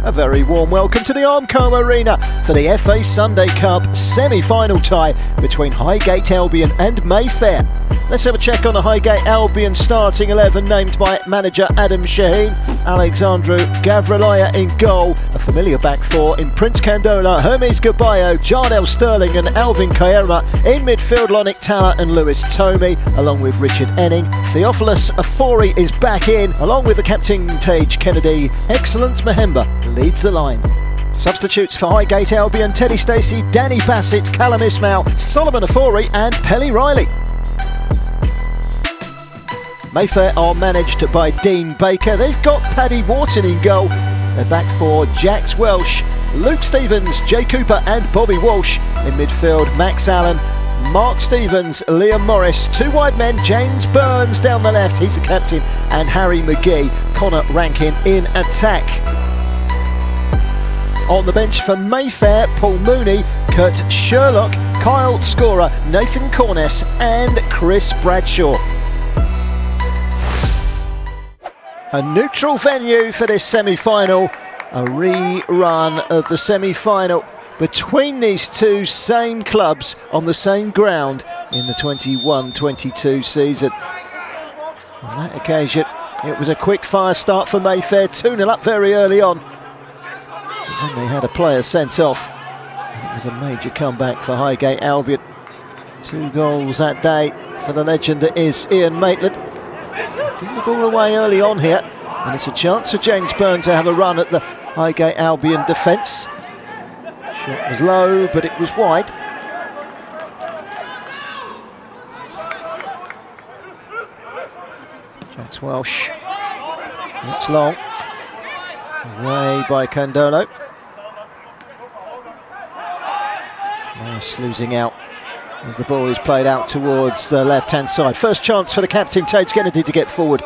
A very warm welcome to the Armco Arena for the FA Sunday Cup semi-final tie between Highgate Albion and Mayfair. Let's have a check on the Highgate Albion starting 11 named by manager Adam Shaheen. Alexandru Gavriloya in goal, a familiar back four in Prince Candola, Hermes Gabayo, Jardel Sterling and Alvin Kayerma. In midfield, Lonik Tala and Lewis Tomey, along with Richard Enning. Theophilus Afori is back in, along with the captain Tage Kennedy. Excellence Mahemba leads the line. Substitutes for Highgate Albion: Teddy Stacey, Danny Bassett, Callum Ismail, Solomon Afori and Pelly Riley. Mayfair are managed by Dean Baker. They've got Paddy Wharton in goal. They're back for Jax Welsh, Luke Stevens, Jay Cooper and Bobby Walsh. In midfield, Max Allen, Mark Stevens, Liam Morris. Two wide men, James Burns down the left, he's the captain, and Harry McGee. Connor Rankin in attack. On the bench for Mayfair, Paul Mooney, Kurt Sherlock, Kyle Scorer, Nathan Corness and Chris Bradshaw. A neutral venue for this semi-final, a rerun of the semi-final between these two same clubs on the same ground in the 21-22 season. On that occasion, it was a quick fire start for Mayfair, 2-0 up very early on. But then they had a player sent off, and it was a major comeback for Highgate Albion. 2 goals that day for the legend that is Ian Maitland. Getting the ball away early on here, and it's a chance for James Burns to have a run at the Highgate Albion defence. Shot was low, but it was wide. Jax Welsh looks long. Away by Candolo. Morris losing out as the ball is played out towards the left-hand side. First chance for the captain, Tage Kennedy, to get forward.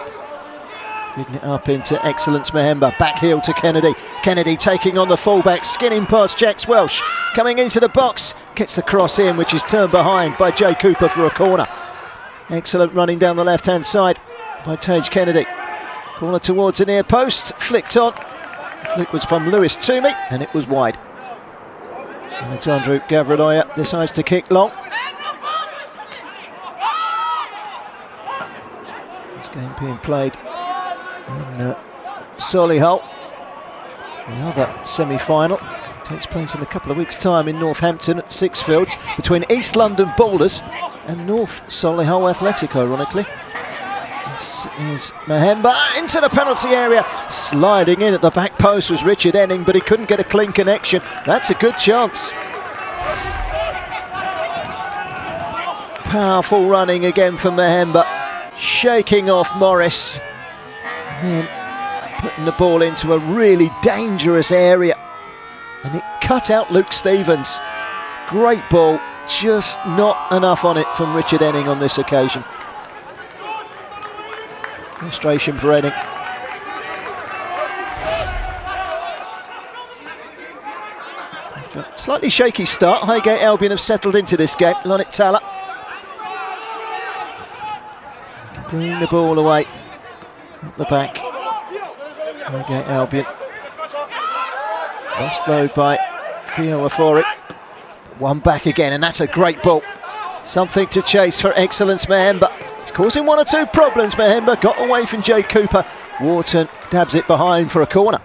Feeding it up into Excellence Mahemba. Back heel to Kennedy. Kennedy taking on the fullback, skinning past Jax Welsh. Coming into the box, gets the cross in, which is turned behind by Jay Cooper for a corner. Excellent running down the left-hand side by Tage Kennedy. Corner towards the near post, flicked on. The flick was from Lewis Tomey, and it was wide. Alexandru Gavriloya decides to kick long. This game being played in Solihull. The other semi-final takes place in a couple of weeks' time in Northampton at Sixfields between East London Boulders and North Solihull Athletic, ironically. This is Mahemba into the penalty area. Sliding in at the back post was Richard Enning, but he couldn't get a clean connection. That's a good chance. Powerful running again for Mahemba, shaking off Morris, and then putting the ball into a really dangerous area, and it cut out Luke Stevens. Great ball, just not enough on it from Richard Enning on this occasion. Frustration for Enning. After a slightly shaky start, Highgate Albion have settled into this game. Lonik Tala bring the ball away at the back. Highgate Albion lost though by Theo Afori. One back again, and that's a great ball. Something to chase for Excellence Mahemba. It's causing 1 or 2 problems. Mahemba got away from Jay Cooper. Wharton dabs it behind for a corner.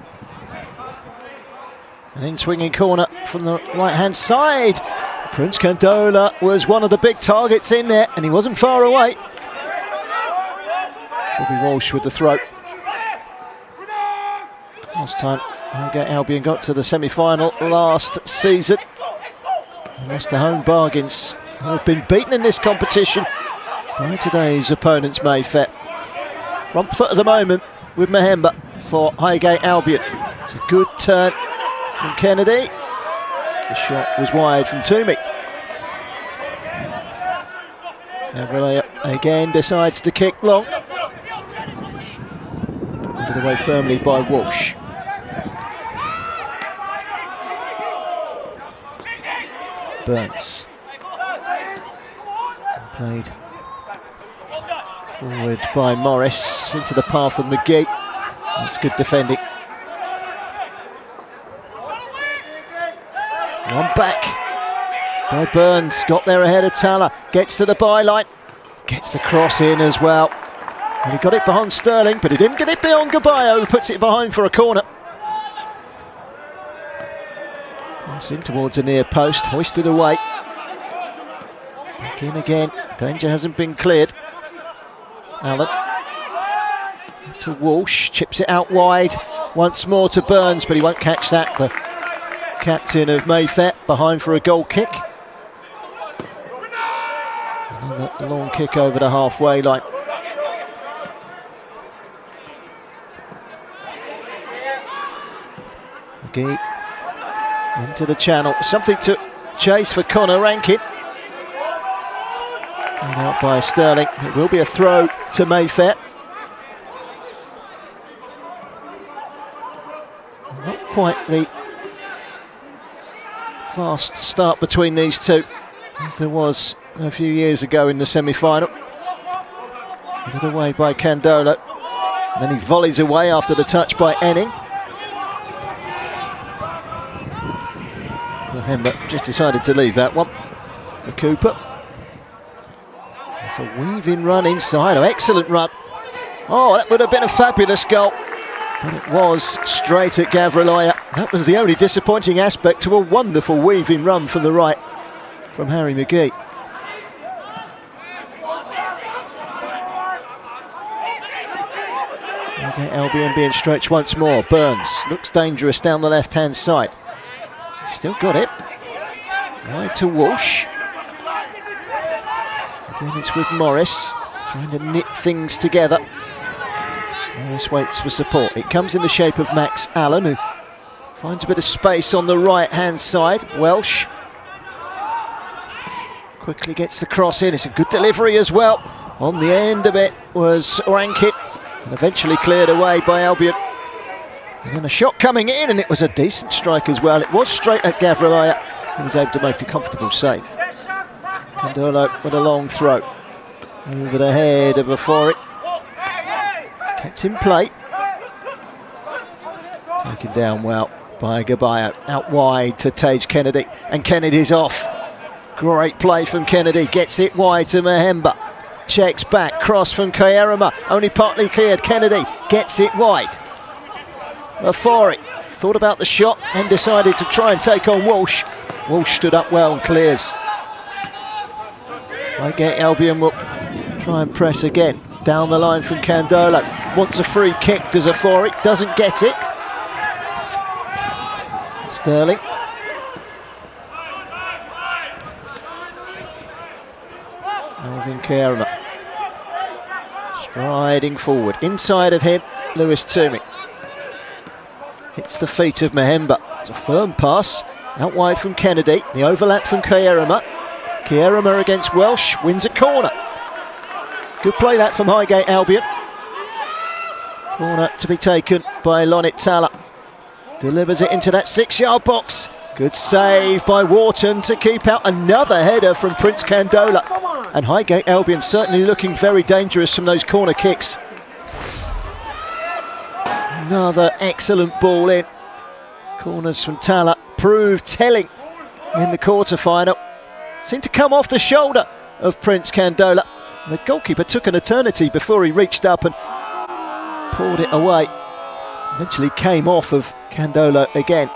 An in-swinging corner from the right-hand side. Prince Candola was one of the big targets in there, and he wasn't far away. Bobby Walsh with the throw. Last time Highgate Albion got to the semi-final last season. They lost to home bargains, who have been beaten in this competition by today's opponents, Mayfair. Front foot at the moment with Mahemba for Highgate Albion. It's a good turn from Kennedy. The shot was wide from Toomey. Gavriloya again decides to kick long. Under the way firmly by Walsh. Burns. Played forward by Morris into the path of McGee. That's good defending. One back by Burns, got there ahead of Talla, gets to the byline, gets the cross in as well. And he got it behind Sterling, but he didn't get it beyond Gabayo, who puts it behind for a corner. Cross in towards the near post, hoisted away. Back in again, danger hasn't been cleared. Allen to Walsh, chips it out wide, once more to Burns, but he won't catch that. The captain of Mayfair behind for a goal kick. Another long kick over the halfway line. McGee into the channel, something to chase for Connor Rankin. And out by Sterling. It will be a throw to Mayfair. Not quite the fast start between these two as there was a few years ago in the semi-final. Put it away by Candolo. And then he volleys away after the touch by Enning. Mahemba just decided to leave that one for Cooper. It's a weaving run inside. Oh, excellent run. Oh, that would have been a fabulous goal. But it was straight at Gavriliya. That was the only disappointing aspect to a wonderful weaving run from the right from Harry McGee. Highgate Albion being stretched once more. Burns looks dangerous down the left-hand side. Still got it. Right to Walsh. Again, it's with Morris, trying to knit things together. Morris waits for support. It comes in the shape of Max Allen, who finds a bit of space on the right-hand side. Welsh quickly gets the cross in. It's a good delivery as well. On the end of it was Rankin, and eventually cleared away by Albion. And then a shot coming in, and it was a decent strike as well. It was straight at Gavriliya, who was able to make a comfortable save. Candolo with a long throw over the head of Afori. It's kept in play. Taken down well by Gabayo. Out wide to Tage Kennedy, and Kennedy's off. Great play from Kennedy. Gets it wide to Mahemba. Checks back. Cross from Kayerama. Only partly cleared. Kennedy gets it wide. Afori thought about the shot, then decided to try and take on Walsh. Walsh stood up well and clears. Highgate Albion will try and press again. Down the line from Candolo. Wants a free kick, does Afori. Doesn't get it. Sterling. Alvin Kayerama. Striding forward. Inside of him, Lewis Toomey. Hits the feet of Mahemba. It's a firm pass. Out wide from Kennedy. The overlap from Kayerama. Kayerama against Welsh. Wins a corner. Good play that from Highgate Albion. Corner to be taken by Lonit Talla. Delivers it into that 6-yard box. Good save by Wharton to keep out another header from Prince Candola. And Highgate Albion certainly looking very dangerous from those corner kicks. Another excellent ball in. Corners from Talla proved telling in the quarter-final. Seemed to come off the shoulder of Prince Candola. The goalkeeper took an eternity before he reached up and pulled it away. Eventually came off of Candola again.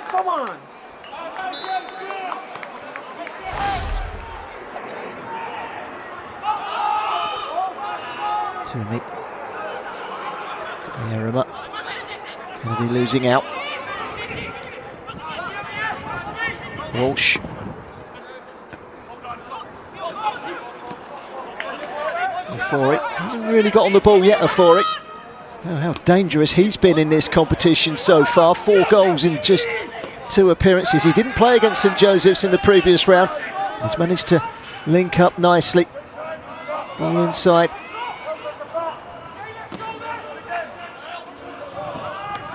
Come on. Toomey. Kayerama. Kennedy losing out. Walsh. Afori hasn't really got on the ball yet, Afori. Know how dangerous he's been in this competition so far. 4 goals in just 2 appearances. He didn't play against St Joseph's in the previous round. He's managed to link up nicely. Ball inside.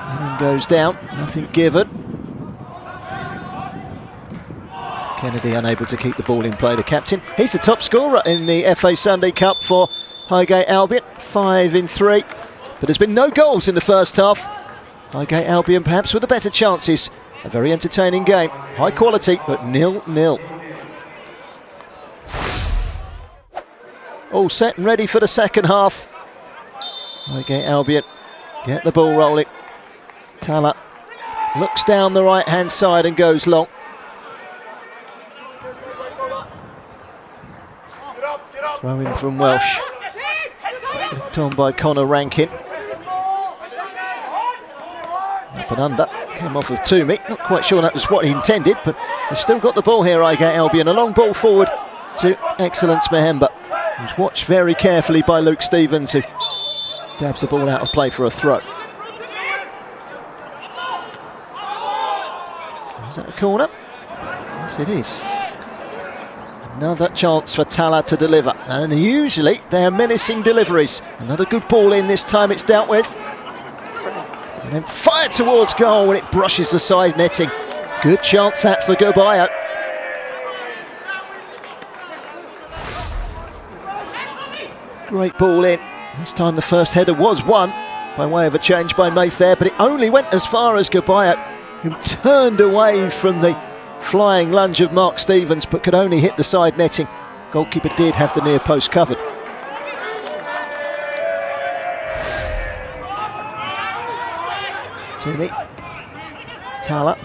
And goes down, nothing given. Kennedy unable to keep the ball in play, the captain. He's the top scorer in the FA Sunday Cup for Highgate Albion, 5 in 3. But there's been no goals in the first half. Highgate Albion perhaps with the better chances. A very entertaining game, high quality, but 0-0. All set and ready for the second half. Highgate Albion get the ball rolling. Tala looks down the right hand side and goes long. Throw in from Welsh. Flicked on by Connor Rankin. Up and under. Came off of Toomey. Not quite sure that was what he intended, but they've still got the ball here, Highgate Albion. A long ball forward to Excellence Mahemba. He was watched very carefully by Luke Stevens, who dabs the ball out of play for a throw. Is that a corner? Yes, it is. Another chance for Tala to deliver. And usually they're menacing deliveries. Another good ball in, this time it's dealt with. And then fired towards goal when it brushes the side netting. Good chance that for Gobayo. Great ball in. This time the first header was won by way of a change by Mayfair, but it only went as far as Gobayo, who turned away from the flying lunge of Mark Stevens, but could only hit the side netting. Goalkeeper did have the near post covered. Toomey. Tala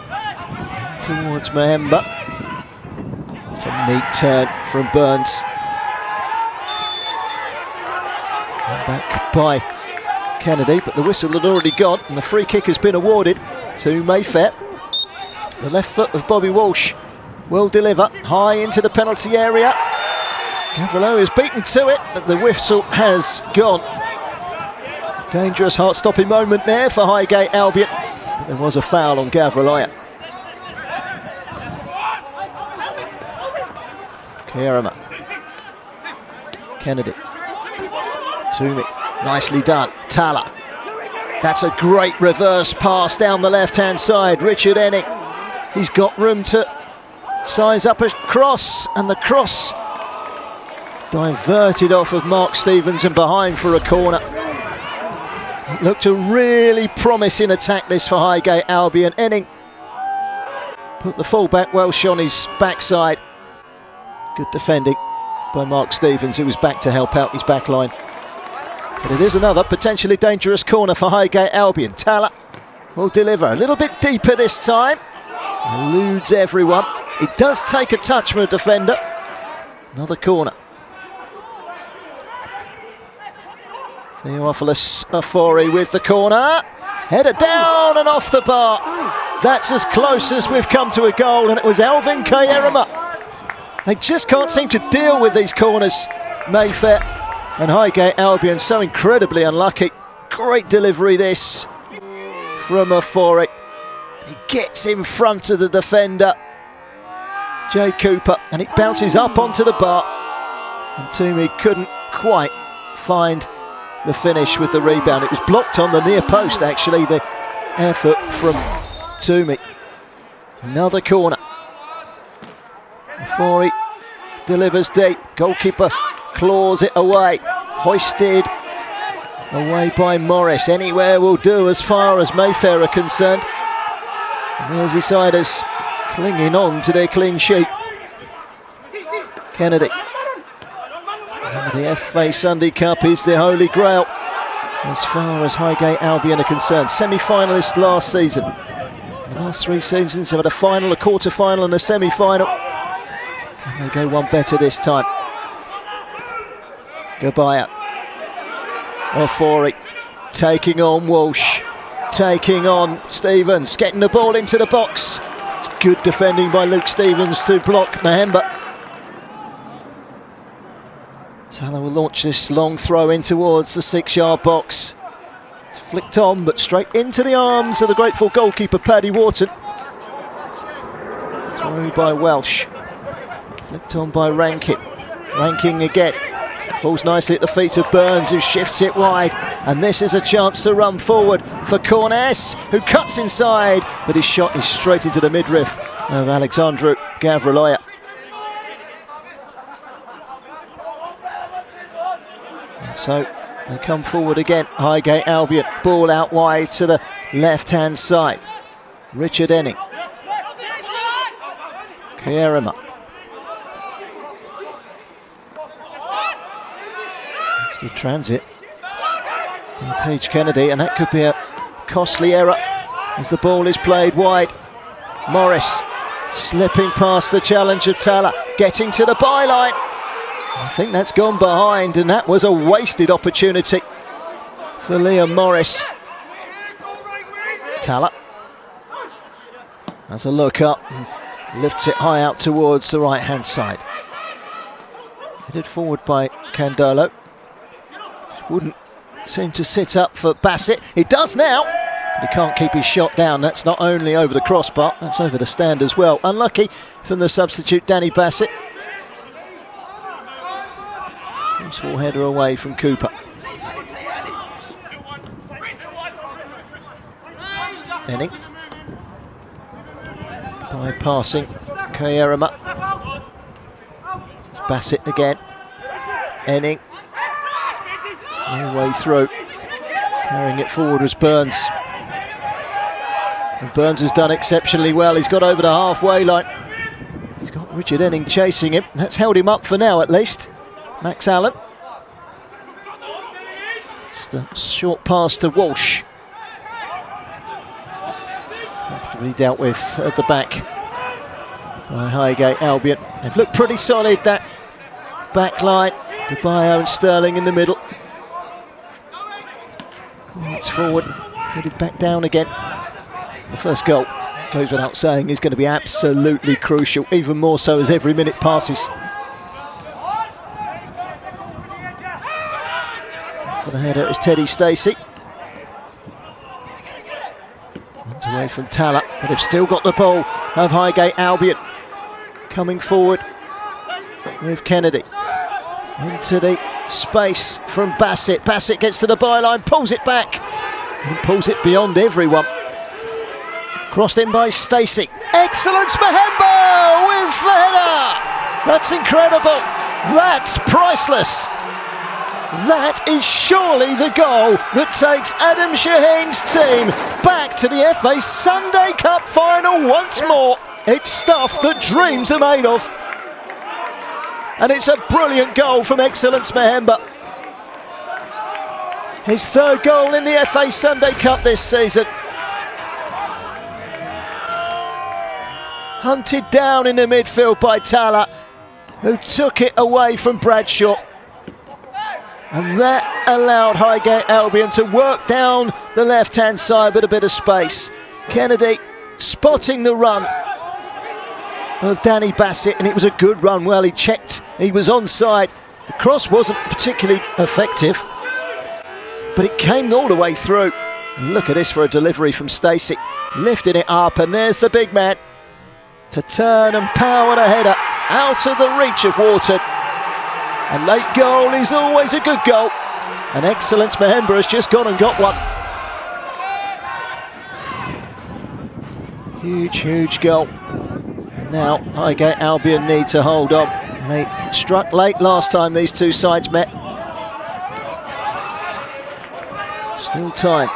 towards Mahemba. That's a neat turn from Burns. Back by Kennedy, but the whistle had already gone and the free kick has been awarded to Mayfair. The left foot of Bobby Walsh will deliver high into the penalty area. Gavrilo is beaten to it, but the whistle has gone. Dangerous heart-stopping moment there for Highgate Albion, but there was a foul on Gavrilo. Kierema. Kennedy. Toomey, nicely done. Tala. That's a great reverse pass down the left-hand side. Richard Enning. He's got room to size up a cross, and the cross diverted off of Mark Stevens and behind for a corner. It looked a really promising attack this for Highgate Albion. Enning put the full-back Welsh on his backside. Good defending by Mark Stevens, who was back to help out his back line. But it is another potentially dangerous corner for Highgate Albion. Tala will deliver a little bit deeper this time. Eludes everyone. It does take a touch from a defender. Another corner. Theophilus Afori with the corner. Header down and off the bar. That's as close as we've come to a goal, and it was Alvin Kierema. They just can't seem to deal with these corners, Mayfair. And Highgate Albion so incredibly unlucky. Great delivery this from Afori. He gets in front of the defender, Jay Cooper, and it bounces up onto the bar. And Toomey couldn't quite find the finish with the rebound. It was blocked on the near post, actually, the effort from Toomey. Another corner. Afori delivers deep. Goalkeeper claws it away. Hoisted away by Morris. Anywhere will do as far as Mayfair are concerned. The Merseysiders clinging on to their clean sheet. Kennedy. The FA Sunday Cup is the holy grail as far as Highgate Albion are concerned. Semi-finalists last season. The last 3 seasons have had a final, a quarter-final and a semi-final. Can they go one better this time? Gobayo. Afori taking on Walsh. Taking on Stevens, getting the ball into the box. It's good defending by Luke Stevens to block Mahemba. Tala will launch this long throw in towards the 6-yard box. It's flicked on, but straight into the arms of the grateful goalkeeper Paddy Wharton. Throw by Welsh. Flicked on by Rankin. Rankin again. Falls nicely at the feet of Burns, who shifts it wide. And this is a chance to run forward for Corness, who cuts inside, but his shot is straight into the midriff of Alexandru Gavrilo. And so They come forward again. Highgate Albion, ball out wide to the left-hand side. Richard Enning. Kierema. Still transit. Tage Kennedy, and that could be a costly error as the ball is played wide. Morris slipping past the challenge of Talla, getting to the byline. I think that's gone behind, and that was a wasted opportunity for Liam Morris. Talla has a look up and lifts it high out towards the right-hand side. Headed forward by Candolo. Wouldn't seem to sit up for Bassett. He does now. He can't keep his shot down. That's not only over the crossbar, that's over the stand as well. Unlucky from the substitute Danny Bassett. Small header away from Cooper. Enning. Bypassing Kierema. Bassett again. Enning. No way through. Carrying it forward was Burns. And Burns has done exceptionally well. He's got over the halfway line. He's got Richard Enning chasing him. That's held him up for now at least. Max Allen. Just a short pass to Walsh. Comfortably dealt with at the back by Highgate Albion. They've looked pretty solid, that back line. Gabayo and Sterling in the middle. It's forward, headed back down again. The first goal, goes without saying, is going to be absolutely crucial, even more so as every minute passes. For the header is Teddy Stacey. Runs away from Talla, but they've still got the ball of Highgate Albion. Coming forward with Kennedy. Into the space from Bassett. Bassett gets to the byline, pulls it back, and pulls it beyond everyone. Crossed in by Stacey. Excellence, Mahemba with the header! That's incredible. That's priceless. That is surely the goal that takes Adam Shaheen's team back to the FA Sunday Cup final once more. It's stuff that dreams are made of. And it's a brilliant goal from Excellence Mahemba. His third goal in the FA Sunday Cup this season. Hunted down in the midfield by Talla, who took it away from Bradshaw. And that allowed Highgate Albion to work down the left-hand side with a bit of space. Kennedy spotting the run of Danny Bassett, and it was a good run. Well, he checked, he was onside. The cross wasn't particularly effective, but it came all the way through. And look at this for a delivery from Stacey, lifting it up, and there's the big man to turn and power the header out of the reach of Wharton. A late goal is always a good goal, and Excellence Mahemba has just gone and got one. Huge, huge goal. And now Highgate Albion need to hold on. They struck late last time these two sides met. Still time.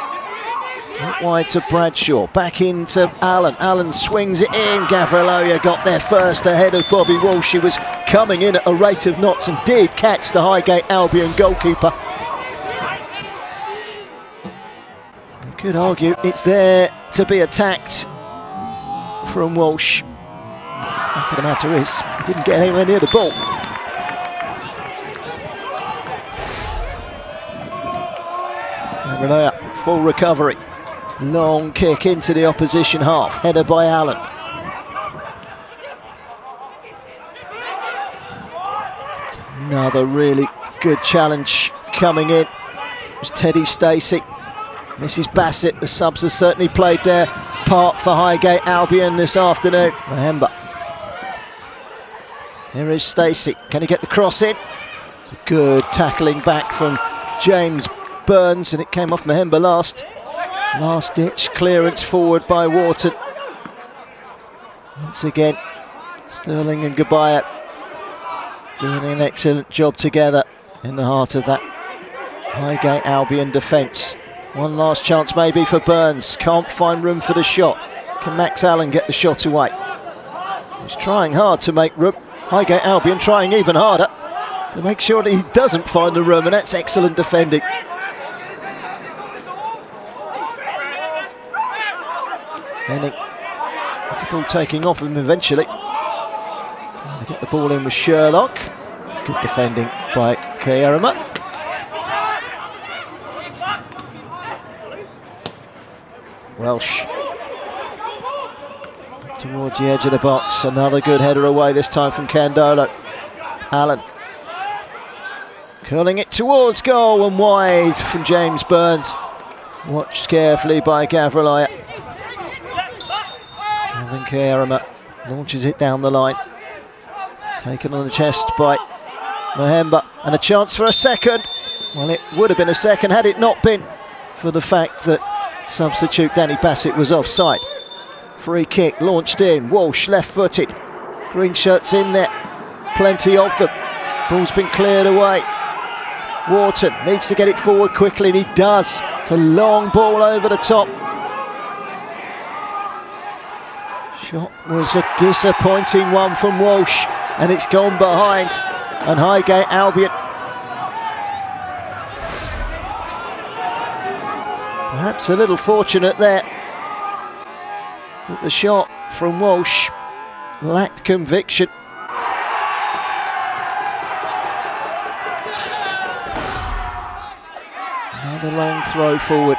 Out wide to Bradshaw, back into Allen. Allen swings it in. Gavriloya got there first ahead of Bobby Walsh. He was coming in at a rate of knots and did catch the Highgate Albion goalkeeper. You could argue it's there to be attacked from Walsh. The fact of the matter is, he didn't get anywhere near the ball. Gavriloya, full recovery. Long kick into the opposition half, header by Allen. Another really good challenge coming in. It was Teddy Stacey. This is Bassett. The subs have certainly played their part for Highgate Albion this afternoon. Mahemba. Here is Stacey. Can he get the cross in? It's a good tackling back from James Burns, and it came off Mahemba last. Last ditch clearance forward by Wharton. Once again, Sterling and Gabayo doing an excellent job together in the heart of that Highgate Albion defence. One last chance maybe for Burns. Can't find room for the shot. Can Max Allen get the shot away? He's trying hard to make room. Highgate Albion trying even harder to make sure that he doesn't find the room, and that's excellent defending. Henning, the ball taking off him eventually. Trying to get the ball in with Sherlock. Good defending by Kierema. Welsh towards the edge of the box. Another good header away, this time from Candolo. Allen curling it towards goal and wide from James Burns. Watched carefully by Gavriliah. And then Kierema launches it down the line. Taken on the chest by Mahemba, and a chance for a second. Well, it would have been a second had it not been for the fact that substitute Danny Bassett was offside. Free kick launched in. Walsh left-footed. Green shirts in there. Plenty of them. Ball's been cleared away. Wharton needs to get it forward quickly, and he does. It's a long ball over the top. Shot was a disappointing one from Walsh, and it's gone behind. And Highgate Albion perhaps a little fortunate there. But the shot from Walsh lacked conviction. Another long throw forward.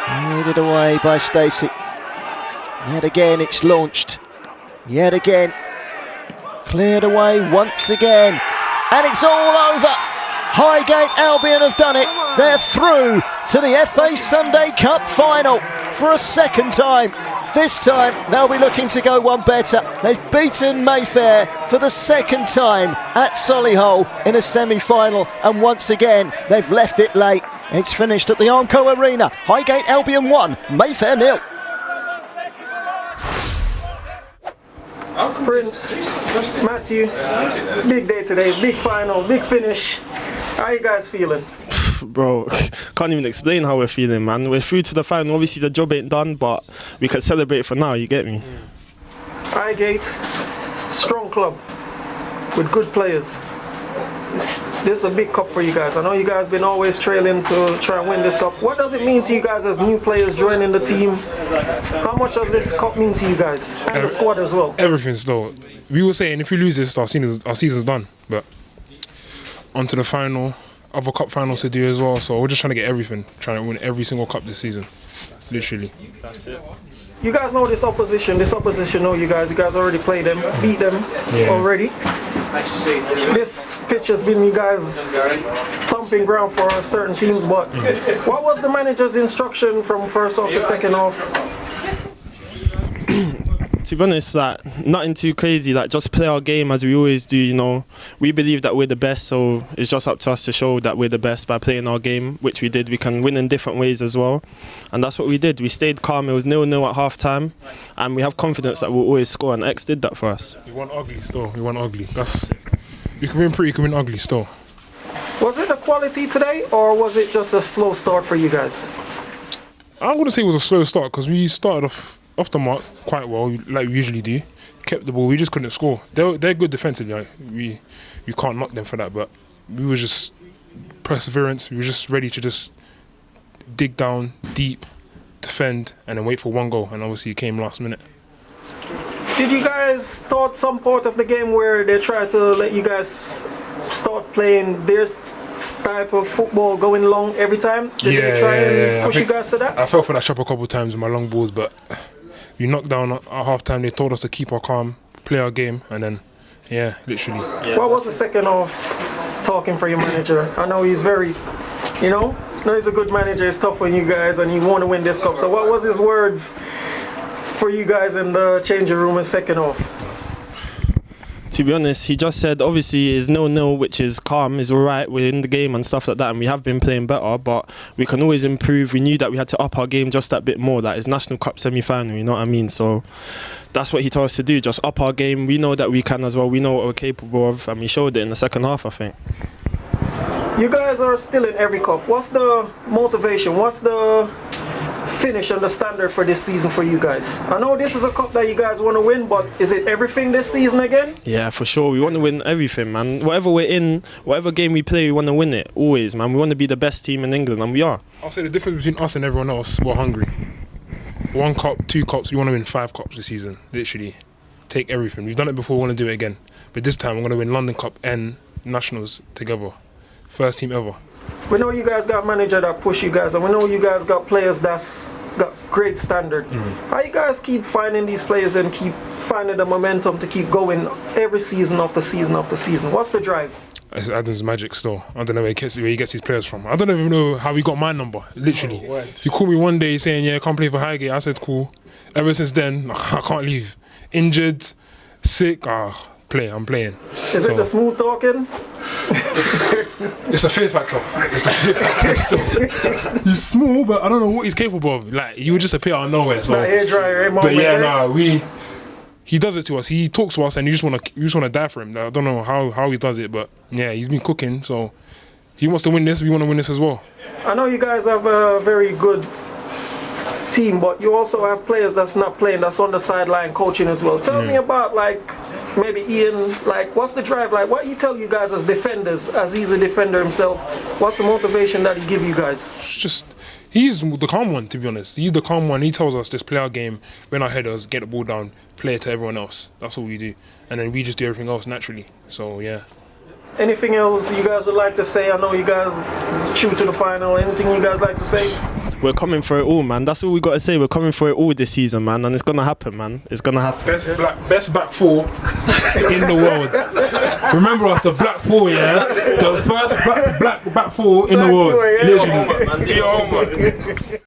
Headed away by Stacey. Yet again it's launched. Yet again. Cleared away once again. And it's all over. Highgate Albion have done it. They're through to the FA Sunday Cup final for a second time. This time they'll be looking to go one better. They've beaten Mayfair for the second time at Solihull in a semi-final, and once again they've left it late. It's finished at the Armco Arena. Highgate Albion 1, Mayfair 0. Prince, Matthew, big day today, big final, big finish. How are you guys feeling? Bro, can't even explain how we're feeling, man. We're through to the final. Obviously the job ain't done, but we can celebrate for now, you get me? Highgate, strong club with good players. This is a big cup for you guys. I know you guys been always trailing to try and win this cup. What does it mean to you guys as new players joining the team? How much does this cup mean to you guys and the squad as well? Everything's though. We were saying if we lose this, our season's done. But on to the final, other cup finals to do as well. So we're just trying to get everything, trying to win every single cup this season. Literally. That's it. You guys know this opposition know you guys already played them, beat them already. This pitch has been you guys thumping ground for certain teams, but what was the manager's instruction from first half to second half? To be honest, like, nothing too crazy, like just play our game as we always do, you know. We believe that we're the best, so it's just up to us to show that we're the best by playing our game, which we did. We can win in different ways as well, and that's what we did. We stayed calm. It was 0-0 at half time, and we have confidence that we'll always score, and X did that for us. We won ugly still. We won ugly. You can win pretty, you can win ugly still. Was it the quality today, or was it just a slow start for you guys? I wouldn't say it was a slow start, because we started off the mark quite well, like we usually do. Kept the ball, we just couldn't score. They're good defensively, like, we can't knock them for that, but we were just perseverance. We were just ready to just dig down deep, defend, and then wait for one goal, and obviously it came last minute. Did you guys start some part of the game where they tried to let you guys start playing their type of football, going long every time? Did they try and push you guys to that? I fell for that trap a couple of times with my long balls, but we knocked down at half time. They told us to keep our calm, play our game, and then, literally. What was the second half talking for your manager? I know he's very, I know he's a good manager. It's tough on you guys, and you want to win this cup. So what was his words for you guys in the changing room in second half? To be honest, he just said obviously it's 0-0, which is calm, is alright, we're in the game and stuff like that, and we have been playing better, but we can always improve. We knew that we had to up our game just that bit more. That is National Cup semi-final, you know what I mean? So that's what he told us to do, just up our game. We know that we can as well, we know what we're capable of, and we showed it in the second half, I think. You guys are still in every cup. What's the motivation? What's the finish and the standard for this season for you guys? I know this is a cup that you guys want to win, but is it everything this season again? Yeah, for sure. We want to win everything, man. Whatever we're in, whatever game we play, we want to win it. Always, man. We want to be the best team in England, and we are. I'll say the difference between us and everyone else, we're hungry. 1 cup, 2 cups, we want to win 5 cups this season. Literally. Take everything. We've done it before, we want to do it again. But this time, we're going to win London Cup and Nationals together. First team ever. We know you guys got manager that push you guys, and we know you guys got players that's got great standard. How you guys keep finding these players and keep finding the momentum to keep going every season after season after season? What's the drive? It's Adam's magic still. I don't know where he gets his players from. I don't even know how he got my number, literally. He called me one day saying, yeah, come play for Highgate. I said, cool. Ever since then, I can't leave. Injured, sick, I'm playing. Is it the smooth talking? It's a fear factor. It's a fear factor still. He's small, but I don't know what he's capable of. Like, he would just appear out of nowhere. So. Hair dryer, but yeah, he does it to us. He talks to us, and you just wanna die for him. I don't know how he does it, but yeah, he's been cooking. So he wants to win this. We want to win this as well. I know you guys have a very good team, but you also have players that's not playing, that's on the sideline coaching as well. Tell me about, like, maybe Ian, like, what's the drive like? What he tell you guys as defenders, as he's a defender himself? What's the motivation that he give you guys? He's the calm one, to be honest. He's the calm one. He tells us just play our game, win our headers, get the ball down, play it to everyone else. That's all we do. And then we just do everything else naturally. So, yeah. Anything else you guys would like to say? I know you guys is true to the final. Anything you guys like to say? We're coming for it all, man. That's all we got to say. We're coming for it all this season, man. And it's going to happen, man. It's going to happen. Best back four in the world. Remember us, the black four, yeah? The first black back four in the world. Literally.